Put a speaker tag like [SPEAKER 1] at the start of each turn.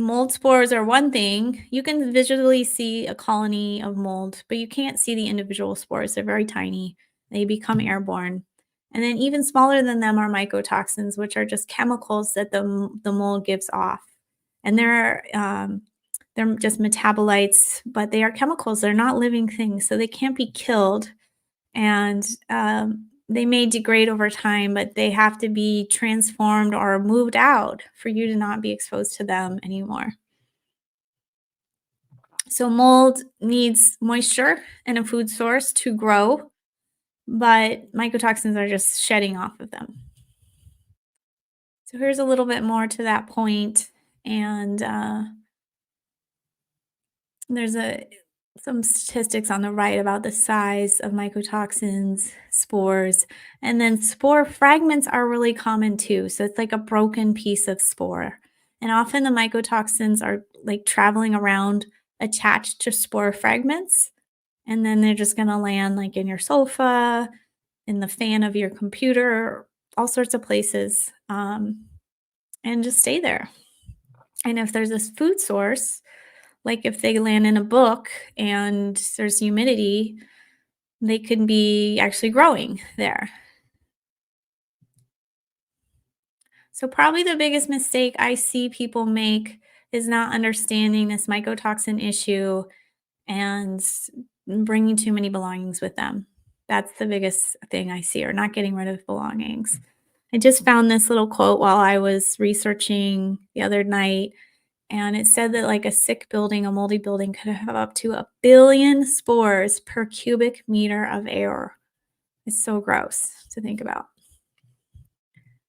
[SPEAKER 1] mold spores are one thing. You can visually see a colony of mold, but you can't see the individual spores. They're very tiny. They become airborne. And then even smaller than them are mycotoxins, which are just chemicals that the mold gives off. And they're just metabolites, but they are chemicals. They're not living things, so they can't be killed. And they may degrade over time, but they have to be transformed or moved out for you to not be exposed to them anymore. So mold needs moisture and a food source to grow, but mycotoxins are just shedding off of them. So here's a little bit more to that point, and there's some statistics on the right about the size of mycotoxins, spores, and then spore fragments are really common too. So it's like a broken piece of spore. And often the mycotoxins are like traveling around attached to spore fragments, and then they're just going to land like in your sofa, in the fan of your computer, all sorts of places, and just stay there. And if there's this food source, like if they land in a book and there's humidity, they could be actually growing there. So, probably the biggest mistake I see people make is not understanding this mycotoxin issue and bringing too many belongings with them. That's the biggest thing I see, or not getting rid of belongings. I just found this little quote while I was researching the other night, and it said that like a sick building, a moldy building could have up to 1 billion spores per cubic meter of air. It's so gross to think about.